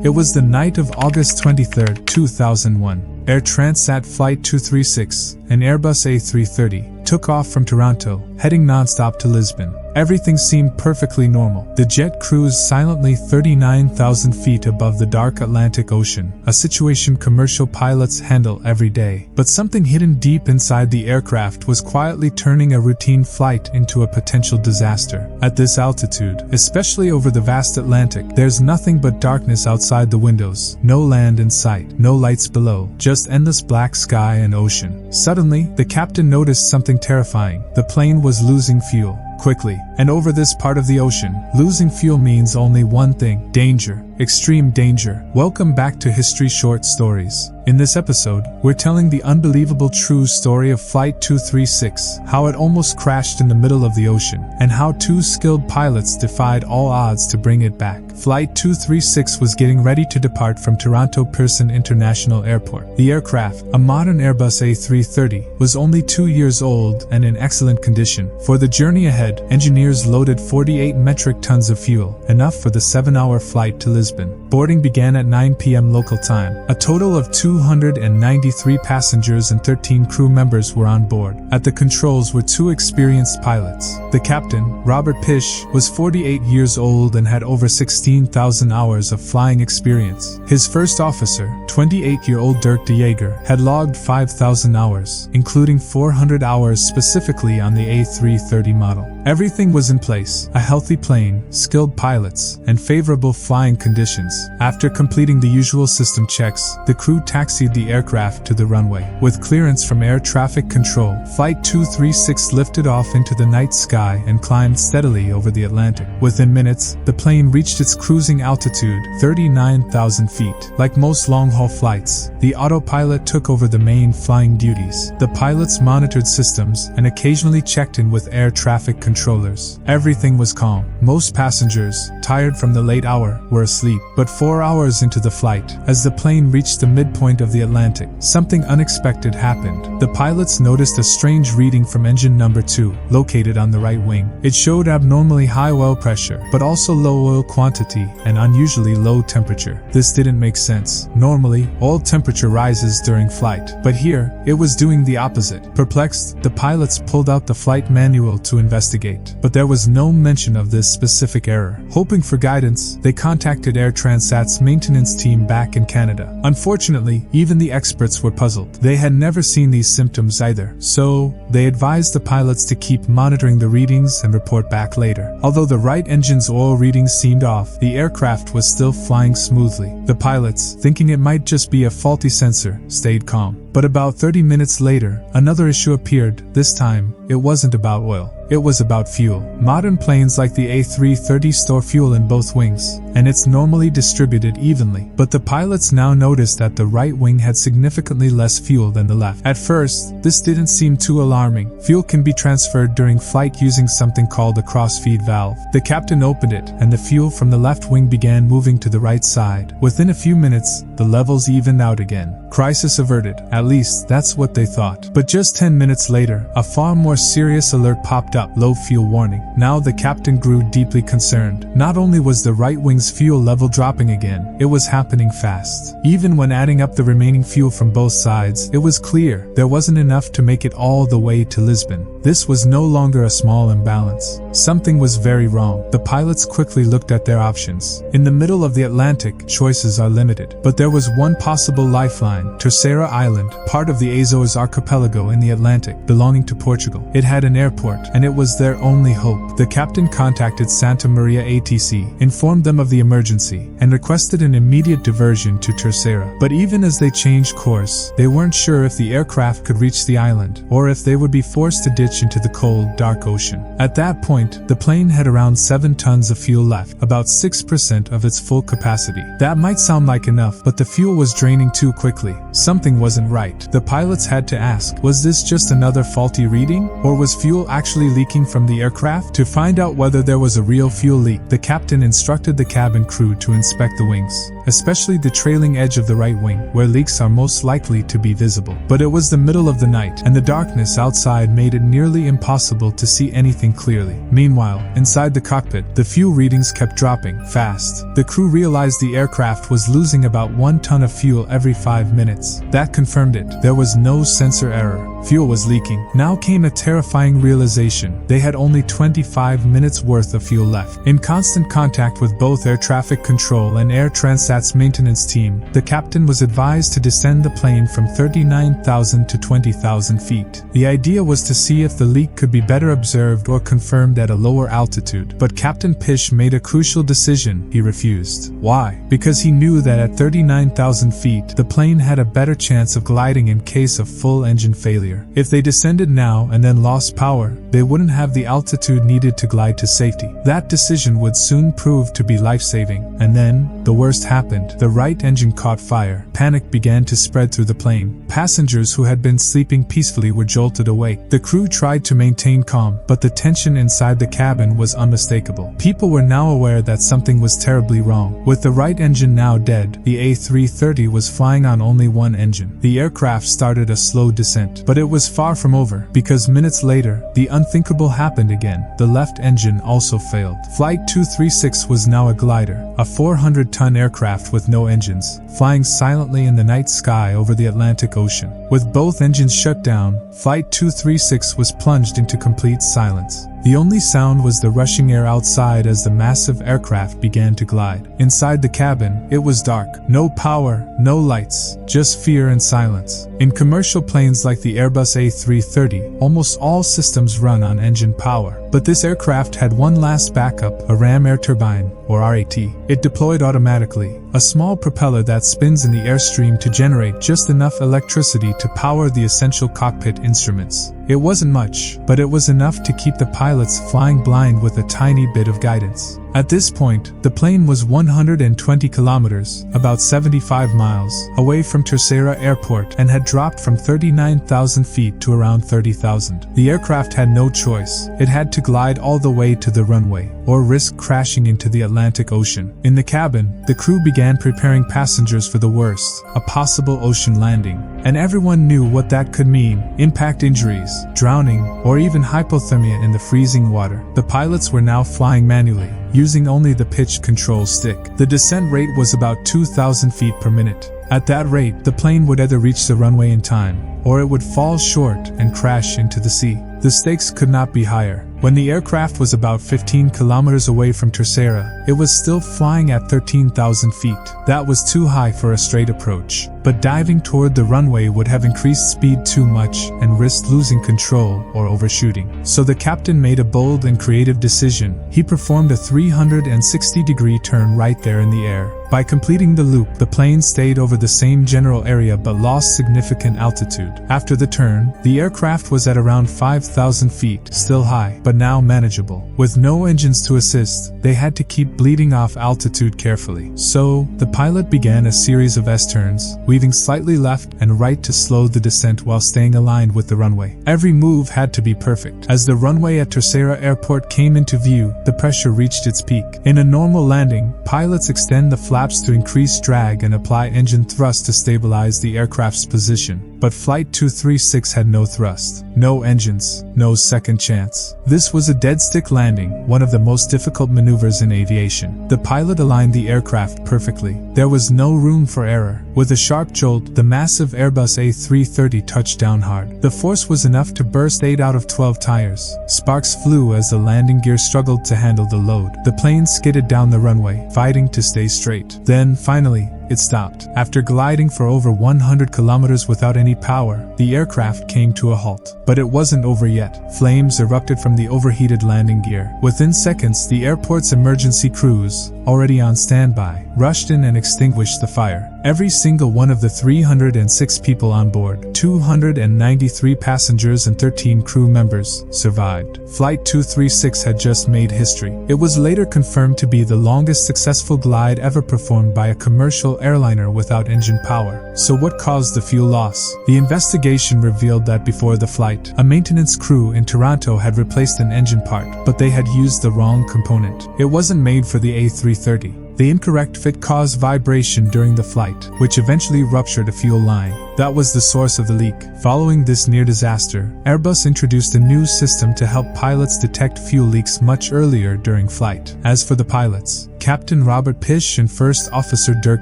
It was the night of August 23, 2001. Air Transat Flight 236, an Airbus A330, took off from Toronto, heading non-stop to Lisbon. Everything seemed perfectly normal. The jet cruised silently 39,000 feet above the dark Atlantic Ocean, a situation commercial pilots handle every day. But something hidden deep inside the aircraft was quietly turning a routine flight into a potential disaster. At this altitude, especially over the vast Atlantic, there's nothing but darkness outside the windows, no land in sight, no lights below, just endless black sky and ocean. Suddenly, the captain noticed something terrifying. The plane was losing fuel. Quickly, and over this part of the ocean, losing fuel means only one thing: danger. Extreme danger. Welcome back to History Short Stories. In this episode, we're telling the unbelievable true story of Flight 236, how it almost crashed in the middle of the ocean, and how two skilled pilots defied all odds to bring it back. Flight 236 was getting ready to depart from Toronto Pearson International Airport. The aircraft, a modern Airbus A330, was only 2 years old and in excellent condition. For the journey ahead, engineers loaded 48 metric tons of fuel, enough for the 7-hour flight to Lisbon. Boarding began at 9 p.m. local time. A total of 293 passengers and 13 crew members were on board. At the controls were two experienced pilots. The captain, Robert Piché, was 48 years old and had over 16,000 hours of flying experience. His first officer, 28-year-old Dirk Dejager, had logged 5,000 hours, including 400 hours specifically on the A330 model. Everything was in place: a healthy plane, skilled pilots, and favorable flying conditions. After completing the usual system checks, the crew taxied the aircraft to the runway. With clearance from air traffic control, Flight 236 lifted off into the night sky and climbed steadily over the Atlantic. Within minutes, the plane reached its cruising altitude, 39,000 feet. Like most long-haul flights, the autopilot took over the main flying duties. The pilots monitored systems and occasionally checked in with air traffic controllers. Everything was calm. Most passengers, tired from the late hour, were asleep. But 4 hours into the flight, as the plane reached the midpoint of the Atlantic, something unexpected happened. The pilots noticed a strange reading from engine number 2, located on the right wing. It showed abnormally high oil pressure, but also low oil quantity and unusually low temperature. This didn't make sense. Normally, oil temperature rises during flight, but here, it was doing the opposite. Perplexed, the pilots pulled out the flight manual to investigate, but there was no mention of this specific error. Hoping for guidance, they contacted Air Transat's maintenance team back in Canada. Unfortunately, even the experts were puzzled. They had never seen these symptoms either, so they advised the pilots to keep monitoring the readings and report back later. Although the right engine's oil readings seemed off, the aircraft was still flying smoothly. The pilots, thinking it might just be a faulty sensor, stayed calm. But about 30 minutes later, another issue appeared. This time, it wasn't about oil. It was about fuel. Modern planes like the A330 store fuel in both wings, and it's normally distributed evenly. But the pilots now noticed that the right wing had significantly less fuel than the left. At first, this didn't seem too alarming. Fuel can be transferred during flight using something called a cross-feed valve. The captain opened it, and the fuel from the left wing began moving to the right side. Within a few minutes, the levels evened out again. Crisis averted. At least, that's what they thought. But just 10 minutes later, a far more serious alert popped up. Low fuel warning. Now the captain grew deeply concerned. Not only was the right wing's fuel level dropping again, it was happening fast. Even when adding up the remaining fuel from both sides, it was clear there wasn't enough to make it all the way to Lisbon. This was no longer a small imbalance. Something was very wrong. The pilots quickly looked at their options. In the middle of the Atlantic, choices are limited. But there was one possible lifeline: Terceira Island, part of the Azores archipelago in the Atlantic, belonging to Portugal. It had an airport, and it was their only hope. The captain contacted Santa Maria ATC, informed them of the emergency, and requested an immediate diversion to Terceira. But even as they changed course, they weren't sure if the aircraft could reach the island, or if they would be forced to ditch into the cold, dark ocean. At that point, the plane had around 7 tons of fuel left, about 6% of its full capacity. That might sound like enough, but the fuel was draining too quickly. Something wasn't right. The pilots had to ask, was this just another faulty reading? Or was fuel actually leaking from the aircraft? To find out whether there was a real fuel leak, the captain instructed the cabin crew to inspect the wings. especially the trailing edge of the right wing, where leaks are most likely to be visible. But it was the middle of the night, and the darkness outside made it nearly impossible to see anything clearly. Meanwhile, inside the cockpit, the fuel readings kept dropping fast. The crew realized the aircraft was losing about 1 ton of fuel every 5 minutes. That confirmed it. There was no sensor error. Fuel was leaking. Now came a terrifying realization. They had only 25 minutes worth of fuel left. In constant contact with both air traffic control and Air Transat's maintenance team, the captain was advised to descend the plane from 39,000 to 20,000 feet. The idea was to see if the leak could be better observed or confirmed at a lower altitude. But Captain Piché made a crucial decision. He refused. Why? Because he knew that at 39,000 feet, the plane had a better chance of gliding in case of full engine failure. If they descended now and then lost power, they wouldn't have the altitude needed to glide to safety. That decision would soon prove to be life-saving. And then, the worst happened. The right engine caught fire. Panic began to spread through the plane. Passengers who had been sleeping peacefully were jolted awake. The crew tried to maintain calm, but the tension inside the cabin was unmistakable. People were now aware that something was terribly wrong. With the right engine now dead, the A330 was flying on only one engine. The aircraft started a slow descent, but it was far from over, because minutes later, the unthinkable happened again. The left engine also failed. Flight 236 was now a glider, a 400-ton aircraft with no engines, flying silently in the night sky over the Atlantic Ocean. With both engines shut down, Flight 236 was plunged into complete silence. The only sound was the rushing air outside as the massive aircraft began to glide. Inside the cabin, it was dark. No power, no lights, just fear and silence. In commercial planes like the Airbus A330, almost all systems run on engine power. But this aircraft had one last backup, a ram air turbine, or RAT. It deployed automatically, a small propeller that spins in the airstream to generate just enough electricity to power the essential cockpit instruments. It wasn't much, but it was enough to keep the pilots flying blind with a tiny bit of guidance. At this point, the plane was 120 kilometers, about 75 miles, away from Terceira Airport and had dropped from 39,000 feet to around 30,000. The aircraft had no choice. It had to glide all the way to the runway, or risk crashing into the Atlantic Ocean. In the cabin, the crew began preparing passengers for the worst, a possible ocean landing. And everyone knew what that could mean: impact injuries, drowning, or even hypothermia in the freezing water. The pilots were now flying manually, using only the pitch control stick. The descent rate was about 2,000 feet per minute. At that rate, the plane would either reach the runway in time, or it would fall short and crash into the sea. The stakes could not be higher. When the aircraft was about 15 kilometers away from Terceira, it was still flying at 13,000 feet. That was too high for a straight approach. But diving toward the runway would have increased speed too much and risked losing control or overshooting. So the captain made a bold and creative decision. He performed a 360-degree turn right there in the air. By completing the loop, the plane stayed over the same general area but lost significant altitude. After the turn, the aircraft was at around 5,000 feet, still high, but now manageable. With no engines to assist, they had to keep bleeding off altitude carefully. So, the pilot began a series of S-turns, weaving slightly left and right to slow the descent while staying aligned with the runway. Every move had to be perfect. As the runway at Terceira Airport came into view, the pressure reached its peak. In a normal landing, pilots extend the flaps to increase drag and apply engine thrust to stabilize the aircraft's position. But Flight 236 had no thrust, no engines, no second chance. This was a dead-stick landing, one of the most difficult maneuvers in aviation. The pilot aligned the aircraft perfectly. There was no room for error. With a sharp jolt, the massive Airbus A330 touched down hard. The force was enough to burst 8 out of 12 tires. Sparks flew as the landing gear struggled to handle the load. The plane skidded down the runway, fighting to stay straight. Then, finally, it stopped. After gliding for over 100 kilometers without any power, the aircraft came to a halt. But it wasn't over yet. Flames erupted from the overheated landing gear. Within seconds, the airport's emergency crews, already on standby, rushed in and extinguished the fire. Every single one of the 306 people on board, 293 passengers and 13 crew members, survived. Flight 236 had just made history. It was later confirmed to be the longest successful glide ever performed by a commercial airliner without engine power. So what caused the fuel loss? The investigation revealed that before the flight, a maintenance crew in Toronto had replaced an engine part, but they had used the wrong component. It wasn't made for the A330. The incorrect fit caused vibration during the flight, which eventually ruptured a fuel line. That was the source of the leak. Following this near disaster, Airbus introduced a new system to help pilots detect fuel leaks much earlier during flight. As for the pilots, Captain Robert Piché and First Officer Dirk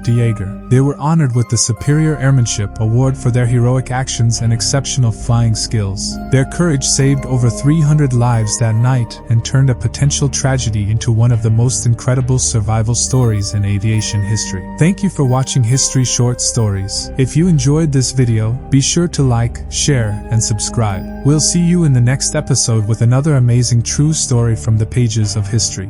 Dejager, they were honored with the Superior Airmanship Award for their heroic actions and exceptional flying skills. Their courage saved over 300 lives that night and turned a potential tragedy into one of the most incredible survival stories in aviation history. Thank you for watching History Short Stories. If you enjoyed this video, be sure to like, share, and subscribe. We'll see you in the next episode with another amazing true story from the pages of history.